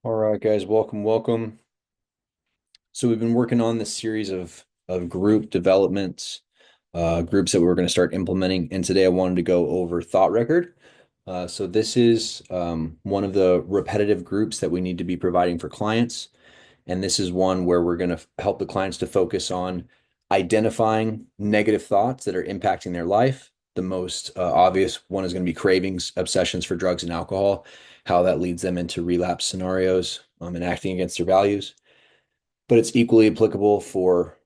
All right, guys, welcome. So we've been working on this series of group developments, groups that we're going to start implementing. And today I wanted to go over thought record. So this is one of the repetitive groups that we need to be providing for clients. And this is one where we're going to help the clients to focus on identifying negative thoughts that are impacting their life. The most obvious one is going to be cravings, obsessions for drugs and alcohol, how that leads them into relapse scenarios and acting against their values. But it's equally applicable for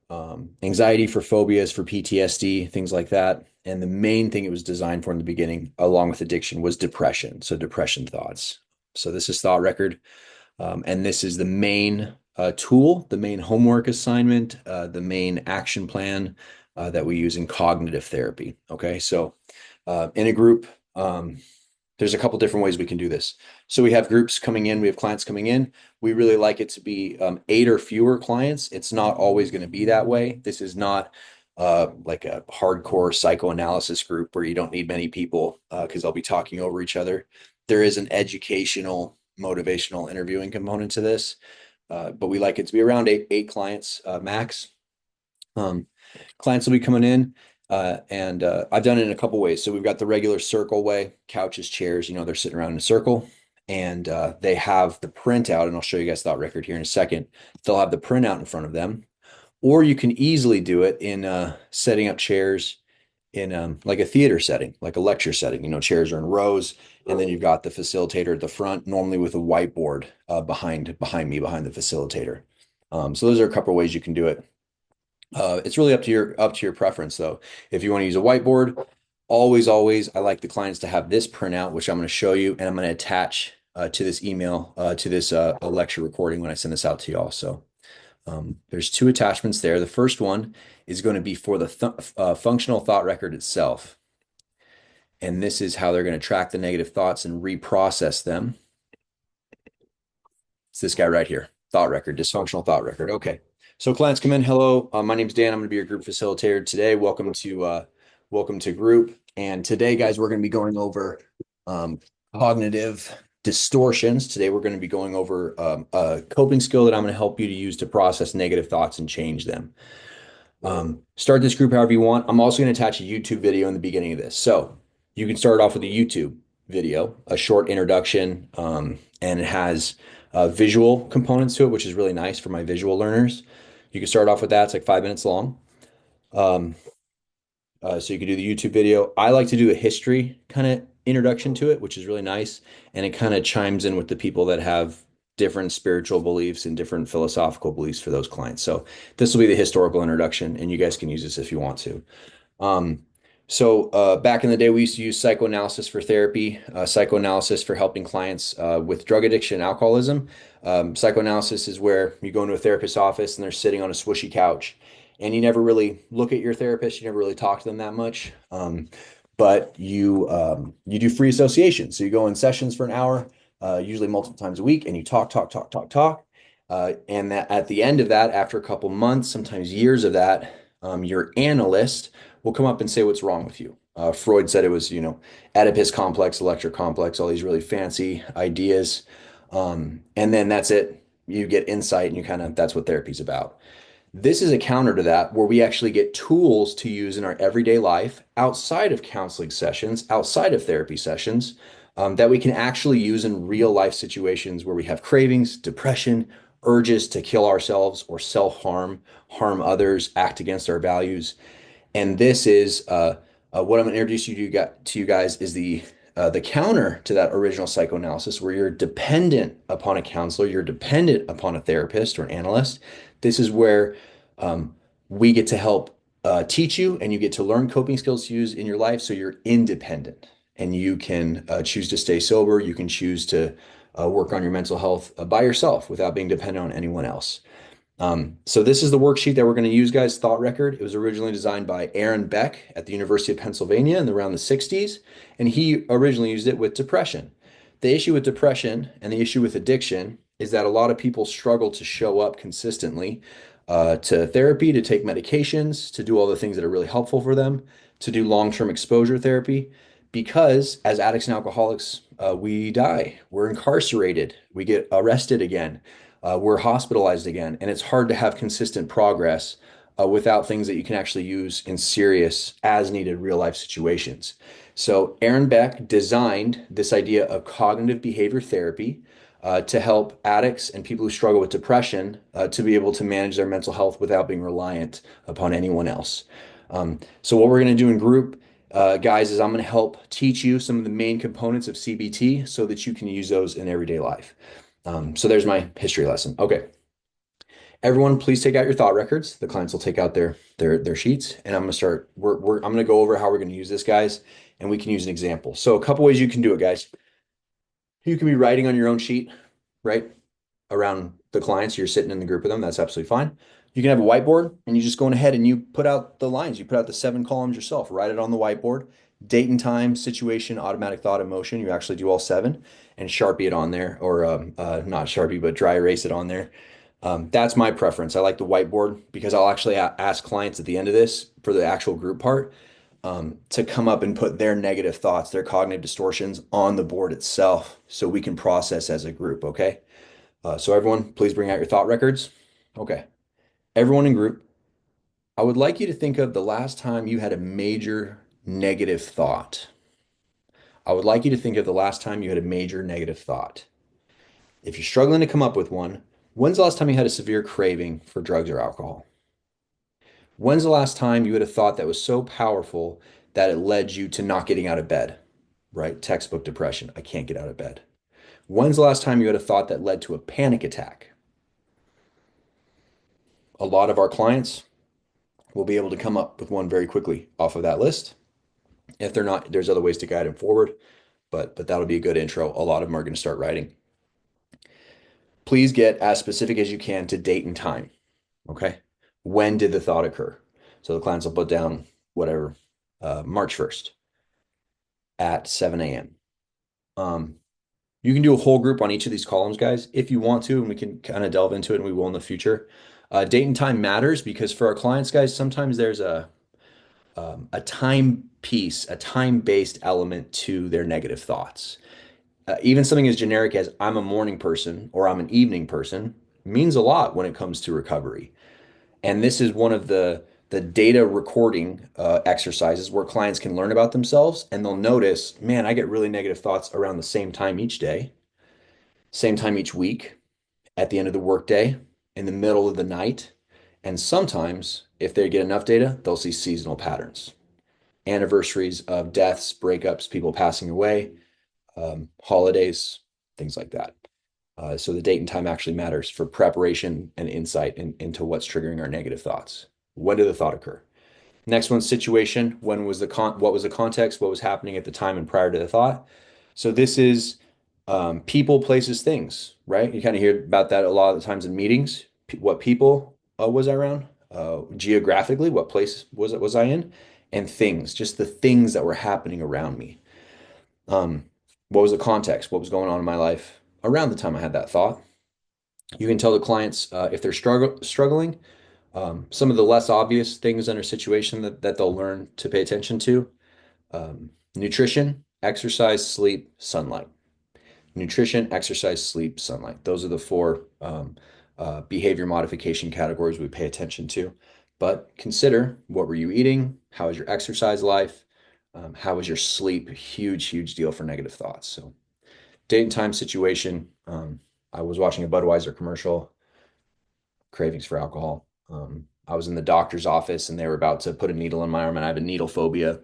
anxiety, for phobias, for PTSD, things like that. And the main thing it was designed for in the beginning, along with addiction, was depression. So depression thoughts. So this is thought record. And this is the main tool, the main homework assignment, the main action plan that we use in cognitive therapy. Okay, so in a group, there's a couple different ways we can do this. So we have groups coming in, we have clients coming in. We really like it to be 8 or fewer clients. It's not always going to be that way. This is not like a hardcore psychoanalysis group where you don't need many people because they'll be talking over each other. There is an educational, motivational interviewing component to this, but we like it to be around eight clients max. Um, Clients will be coming in, and I've done it in a couple ways. So we've got the regular circle way, couches, chairs, they're sitting around in a circle, and they have the printout, and I'll show you guys thought record here in a second. They'll have the printout in front of them, or you can easily do it in setting up chairs in like a theater setting, like a lecture setting. Chairs are in rows, and then you've got the facilitator at the front, normally with a whiteboard behind the facilitator. So those are a couple of ways you can do it. It's really up to your preference, though. If you want to use a whiteboard, always, I like the clients to have this printout, which I'm going to show you, and I'm going to attach to this email, to this a lecture recording when I send this out to y'all. So there's two attachments there. The first one is going to be for the functional thought record itself. And this is how they're going to track the negative thoughts and reprocess them. It's this guy right here, thought record, dysfunctional thought record. Okay. So clients come in. Hello, my name's Dan. I'm going to be your group facilitator today. Welcome to group. And today, guys, we're going to be going over cognitive distortions. Today, we're going to be going over a coping skill that I'm going to help you to use to process negative thoughts and change them. Start this group however you want. I'm also going to attach a YouTube video in the beginning of this. So you can start off with a YouTube video, a short introduction, and it has visual components to it, which is really nice for my visual learners. You can start off with that. It's like 5 minutes long. So you can do the YouTube video. I like to do a history kind of introduction to it, which is really nice. And it kind of chimes in with the people that have different spiritual beliefs and different philosophical beliefs for those clients. So this will be the historical introduction, and you guys can use this if you want to. Back in the day, we used to use psychoanalysis for therapy, psychoanalysis for helping clients with drug addiction and alcoholism. Psychoanalysis is where you go into a therapist's office and they're sitting on a swishy couch, and you never really look at your therapist, you never really talk to them that much. But you do free association. So you go in sessions for an hour, usually multiple times a week, and you talk. And that at the end of that, after a couple months, sometimes years of that, your analyst will come up and say what's wrong with you. Freud said it was, Oedipus complex, Electra complex, all these really fancy ideas. And then that's it. You get insight, and that's what therapy's about. This is a counter to that, where we actually get tools to use in our everyday life outside of counseling sessions, outside of therapy sessions, that we can actually use in real life situations where we have cravings, depression, urges to kill ourselves or self-harm, harm others, act against our values. And this is what I'm going to introduce to you guys is the counter to that original psychoanalysis, where you're dependent upon a counselor, you're dependent upon a therapist or an analyst. This is where we get to help teach you, and you get to learn coping skills to use in your life, so you're independent and you can choose to stay sober. You can choose to work on your mental health by yourself without being dependent on anyone else. So this is the worksheet that we're going to use, guys. Thought record. It was originally designed by Aaron Beck at the University of Pennsylvania in around the 60s, and he originally used it with depression. The issue with depression and the issue with addiction is that a lot of people struggle to show up consistently to therapy, to take medications, to do all the things that are really helpful for them, to do long-term exposure therapy, because as addicts and alcoholics we die, we're incarcerated, we get arrested again, we're hospitalized again, and it's hard to have consistent progress without things that you can actually use in serious, as needed real life situations. So, Aaron Beck designed this idea of cognitive behavior therapy to help addicts and people who struggle with depression to be able to manage their mental health without being reliant upon anyone else. So, what we're going to do in group guys, is I'm going to help teach you some of the main components of CBT so that you can use those in everyday life. So there's my history lesson. Okay. Everyone, please take out your thought records. The clients will take out their sheets, and I'm going to start. I'm going to go over how we're going to use this, guys, and we can use an example. So a couple ways you can do it, guys. You can be writing on your own sheet, right? Around the clients, you're sitting in the group with them. That's absolutely fine. You can have a whiteboard and you just go ahead and you put out the lines. You put out the 7 columns yourself. Write it on the whiteboard. Date and time, situation, automatic thought, emotion. You actually do all 7 and Sharpie it on there, or not Sharpie, but dry erase it on there. That's my preference. I like the whiteboard because I'll actually ask clients at the end of this for the actual group part to come up and put their negative thoughts, their cognitive distortions on the board itself so we can process as a group. Okay. So everyone, please bring out your thought records. Okay. Everyone in group, I would like you to think of the last time you had a major negative thought. I would like you to think of the last time you had a major negative thought. If you're struggling to come up with one, when's the last time you had a severe craving for drugs or alcohol? When's the last time you had a thought that was so powerful that it led you to not getting out of bed? Right? Textbook depression. I can't get out of bed. When's the last time you had a thought that led to a panic attack? A lot of our clients will be able to come up with one very quickly off of that list. If they're not, there's other ways to guide them forward, but that'll be a good intro. A lot of them are going to start writing. Please get as specific as you can to date and time. Okay. When did the thought occur? So the clients will put down whatever, March 1st at 7 a.m. You can do a whole group on each of these columns, guys, if you want to, and we can kind of delve into it, and we will in the future. Date and time matters because for our clients, guys, sometimes there's a time piece, a time-based element to their negative thoughts. Even something as generic as I'm a morning person or I'm an evening person means a lot when it comes to recovery. And this is one of the data recording exercises where clients can learn about themselves and they'll notice, man, I get really negative thoughts around the same time each day, same time each week, at the end of the workday, in the middle of the night. And sometimes, if they get enough data, they'll see seasonal patterns, anniversaries of deaths, breakups, people passing away, holidays, things like that. So the date and time actually matters for preparation and insight into what's triggering our negative thoughts. When did the thought occur? Next one, situation. When was what was the context? What was happening at the time and prior to the thought? So this is people, places, things, right? You kind of hear about that a lot of the times in meetings. What people was I around? Geographically, what place was I in? And things, just the things that were happening around me. Um, what was the context? What was going on in my life around the time I had that thought? You can tell the clients if they're struggling, some of the less obvious things under situation that they'll learn to pay attention to. Nutrition, exercise, sleep, sunlight. Nutrition, exercise, sleep, sunlight. Those are the 4 behavior modification categories we pay attention to. But consider, what were you eating? How was your exercise life? How was your sleep? Huge, huge deal for negative thoughts. So date and time, situation. I was watching a Budweiser commercial, cravings for alcohol. I was in the doctor's office and they were about to put a needle in my arm and I have a needle phobia,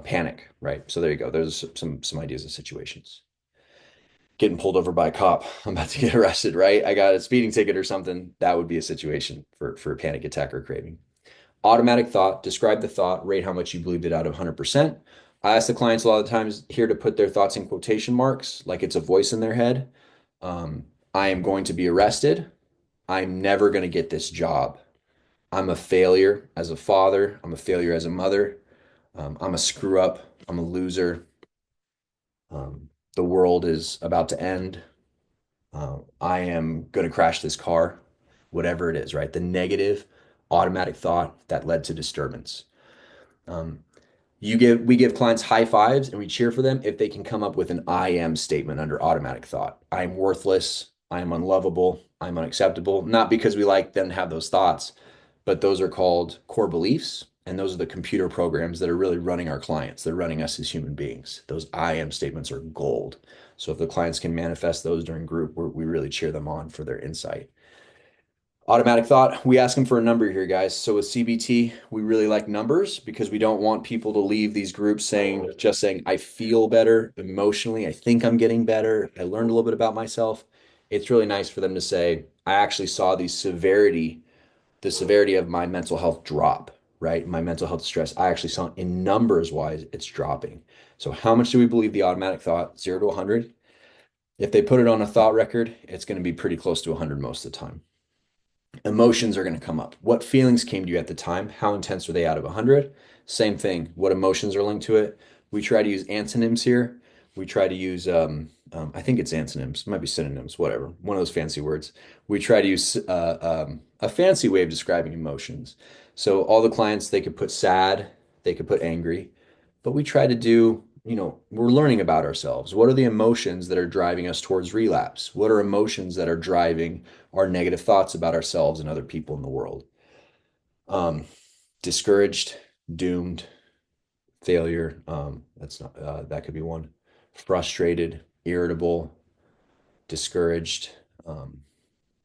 panic, right? So there you go. There's some ideas of situations. Getting pulled over by a cop. I'm about to get arrested, right? I got a speeding ticket or something. That would be a situation for a panic attack or craving. Automatic thought, describe the thought, rate how much you believed it out of 100%. I ask the clients a lot of times here to put their thoughts in quotation marks, like it's a voice in their head. I am going to be arrested. I'm never going to get this job. I'm a failure as a father. I'm a failure as a mother. I'm a screw up. I'm a loser. The world is about to end. I am going to crash this car, whatever it is, right? The negative automatic thought that led to disturbance. Um, We give clients high fives and we cheer for them if they can come up with an I am statement under automatic thought. I am worthless. I am unlovable. I'm unacceptable. Not because we like them to have those thoughts, but those are called core beliefs. And those are the computer programs that are really running our clients. They're running us as human beings. Those I am statements are gold. So if the clients can manifest those during group, we really cheer them on for their insight. Automatic thought, we ask them for a number here, guys. So with CBT, we really like numbers because we don't want people to leave these groups just saying, I feel better emotionally. I think I'm getting better. I learned a little bit about myself. It's really nice for them to say, I actually saw the severity of my mental health drop, right? My mental health stress. I actually saw in numbers wise, it's dropping. So how much do we believe the automatic thought? 0 to 100. If they put it on a thought record, it's going to be pretty close to 100 most of the time. Emotions are going to come up. What feelings came to you at the time? How intense were they out of 100? Same thing. What emotions are linked to it? We try to use antonyms here. We try to use, I think it's antonyms, might be synonyms, whatever, one of those fancy words. We try to use a fancy way of describing emotions. So all the clients, they could put sad, they could put angry, but we try to do, we're learning about ourselves. What are the emotions that are driving us towards relapse? What are emotions that are driving our negative thoughts about ourselves and other people in the world? Um, Discouraged, doomed, failure. That's not, that could be one. Frustrated, irritable, discouraged, um,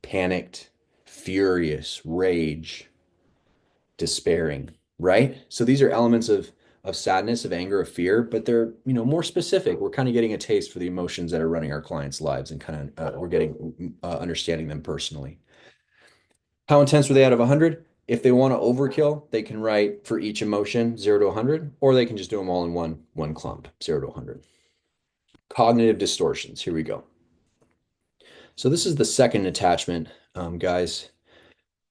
panicked, furious, rage, despairing, right? So these are elements of sadness, of anger, of fear, but they're, more specific. We're kind of getting a taste for the emotions that are running our clients' lives and kind of we're getting understanding them personally. How intense were they out of 100? If they want to overkill, they can write for each emotion 0 to 100, or they can just do them all in one clump, 0 to 100. Cognitive distortions. Here we go. So this is the second attachment, guys,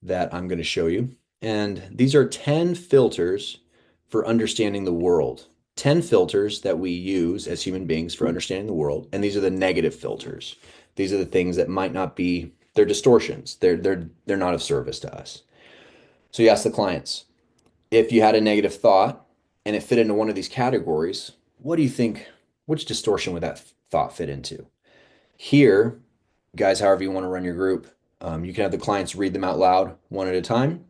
that I'm going to show you. And these are 10 filters for understanding the world. 10 filters that we use as human beings for understanding the world. And these are the negative filters. These are the things that might not be, they're distortions. They're not of service to us. So you ask the clients, if you had a negative thought and it fit into one of these categories, what do you think, which distortion would that thought fit into? Here, guys, however you want to run your group, you can have the clients read them out loud one at a time.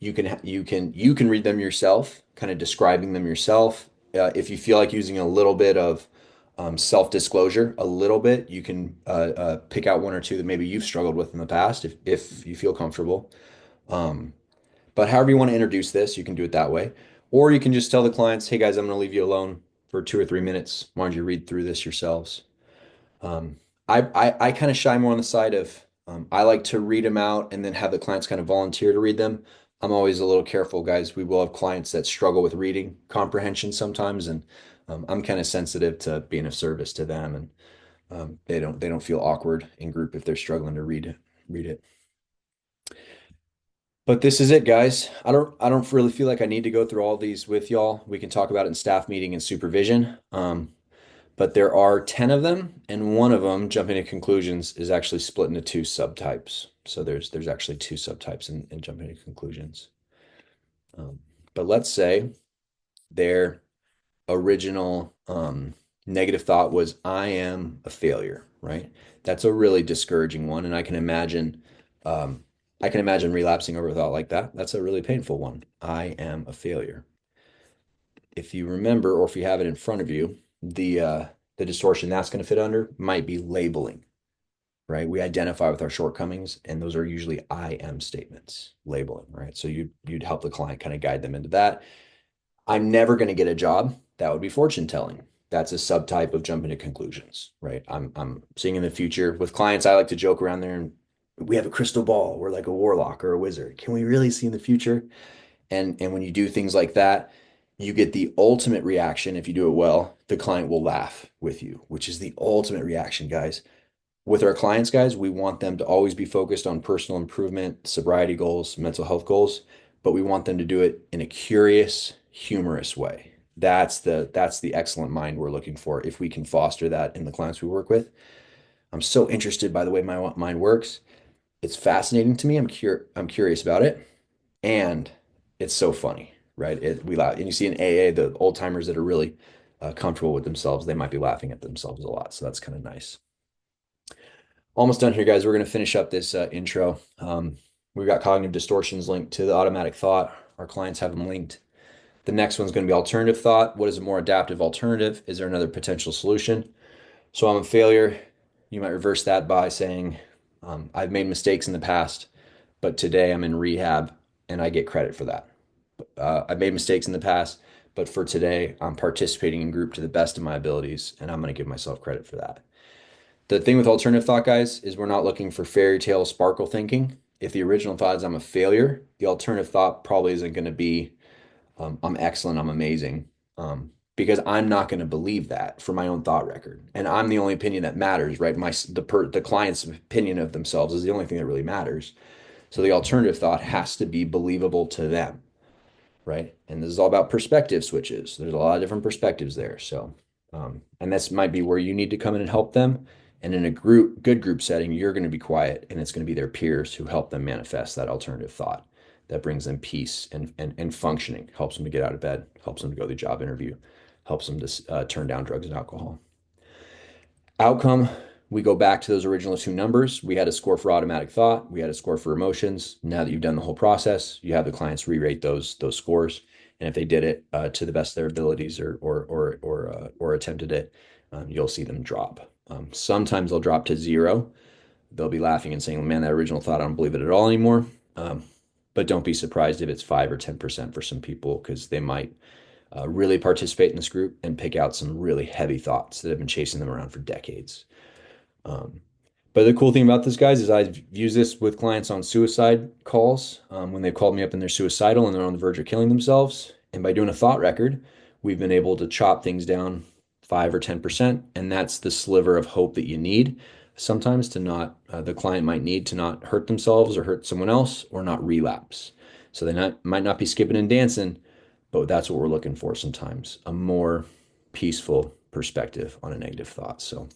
You can read them yourself, kind of describing them yourself. If you feel like using a little bit of self-disclosure, a little bit, you can pick out one or two that maybe you've struggled with in the past, if you feel comfortable. Um, but however you want to introduce this, you can do it that way, or you can just tell the clients, "Hey guys, I'm going to leave you alone for 2 or 3 minutes. Why don't you read through this yourselves?" Um, I kind of shy more on the side of I like to read them out and then have the clients kind of volunteer to read them. I'm always a little careful, guys. We will have clients that struggle with reading comprehension sometimes, and I'm kind of sensitive to being of service to them, and they don't feel awkward in group if they're struggling to read it. But this is it, guys. I don't really feel like I need to go through all these with y'all. We can talk about it in staff meeting and supervision. But there are 10 of them, and one of them, jumping to conclusions, is actually split into two subtypes. So there's actually two subtypes in jumping to conclusions. Um, but let's say their original negative thought was, I am a failure, right? That's a really discouraging one, and I can imagine relapsing over a thought like that. That's a really painful one. I am a failure. If you remember, or if you have it in front of you, the distortion that's going to fit under might be labeling, right? We identify with our shortcomings, and those are usually I am statements, labeling, right? So you'd help the client kind of guide them into that. I'm never going to get a job. That would be fortune telling. That's a subtype of jumping to conclusions, right? I'm seeing in the future with clients. I like to joke around there, and we have a crystal ball. We're like a warlock or a wizard. Can we really see in the future? And when you do things like that, you get the ultimate reaction. If you do it well, the client will laugh with you, which is the ultimate reaction, guys. With our clients, guys, we want them to always be focused on personal improvement, sobriety goals, mental health goals, but we want them to do it in a curious, humorous way. That's the excellent mind we're looking for if we can foster that in the clients we work with. I'm so interested by the way my mind works. It's fascinating to me. I'm curious about it, and it's so funny. right? We laugh, and you see in AA, the old timers that are really comfortable with themselves, they might be laughing at themselves a lot. So that's kind of nice. Almost done here, guys. We're going to finish up this intro. We've got cognitive distortions linked to the automatic thought. Our clients have them linked. The next one's going to be alternative thought. What is a more adaptive alternative? Is there another potential solution? So I'm a failure. You might reverse that by saying, I've made mistakes in the past, but today I'm in rehab and I get credit for that. I've made mistakes in the past, but for today, I'm participating in group to the best of my abilities, and I'm going to give myself credit for that. The thing with alternative thought, guys, is we're not looking for fairy tale sparkle thinking. If the original thought is I'm a failure, the alternative thought probably isn't going to be I'm excellent, I'm amazing, because I'm not going to believe that for my own thought record, and I'm the only opinion that matters, right? The client's opinion of themselves is the only thing that really matters. So the alternative thought has to be believable to them, right? And this is all about perspective switches. There's a lot of different perspectives there. So, and this might be where you need to come in and help them. And in a good group setting, you're going to be quiet, and it's going to be their peers who help them manifest that alternative thought that brings them peace and functioning, helps them to get out of bed, helps them to go to the job interview, helps them to turn down drugs and alcohol. Outcome, we go back to those original two numbers. We had a score for automatic thought. We had a score for emotions. Now that you've done the whole process, you have the clients re-rate those scores. And if they did it to the best of their abilities or attempted it, you'll see them drop. Sometimes they'll drop to zero. They'll be laughing and saying, "Man, that original thought, I don't believe it at all anymore." But don't be surprised if it's 5 or 10% for some people, because they might really participate in this group and pick out some really heavy thoughts that have been chasing them around for decades. Um, but the cool thing about this, guys, is I've used this with clients on suicide calls when they've called me up and they're suicidal and they're on the verge of killing themselves. And by doing a thought record, we've been able to chop things down 5 or 10%. And that's the sliver of hope that you need sometimes to not, the client might need to not hurt themselves or hurt someone else or not relapse. So might not be skipping and dancing, but that's what we're looking for sometimes, a more peaceful perspective on a negative thought. So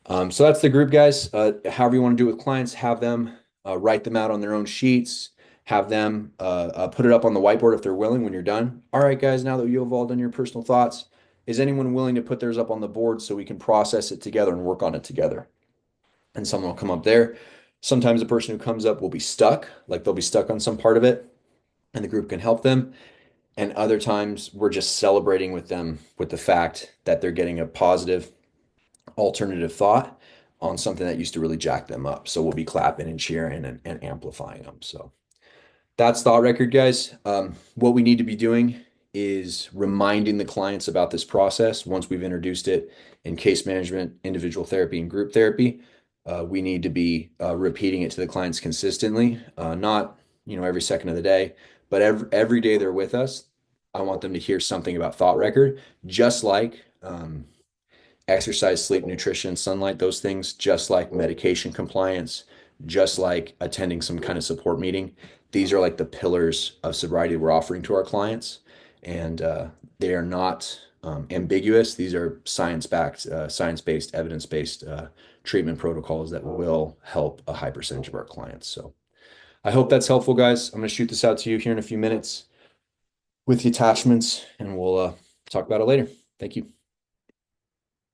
that's the group, guys. However you want to do it with clients, have them write them out on their own sheets, have them put it up on the whiteboard if they're willing when you're done. All right, guys, now that you've all done your personal thoughts, is anyone willing to put theirs up on the board so we can process it together and work on it together? And someone will come up there. Sometimes the person who comes up will be stuck, like they'll be stuck on some part of it, and the group can help them. And other times we're just celebrating with them with the fact that they're getting a positive alternative thought on something that used to really jack them up. So we'll be clapping and cheering and amplifying them. So that's thought record, guys. What we need to be doing is reminding the clients about this process once we've introduced it in case management, individual therapy, and group therapy. We need to be repeating it to the clients consistently, not every second of the day, but every day they're with us. I want them to hear something about thought record, just like exercise, sleep, nutrition, sunlight, those things, just like medication compliance, just like attending some kind of support meeting. These are like the pillars of sobriety we're offering to our clients. And they are not ambiguous. These are science-backed, science-based, evidence-based treatment protocols that will help a high percentage of our clients. So I hope that's helpful, guys. I'm going to shoot this out to you here in a few minutes with the attachments, and we'll talk about it later. Thank you.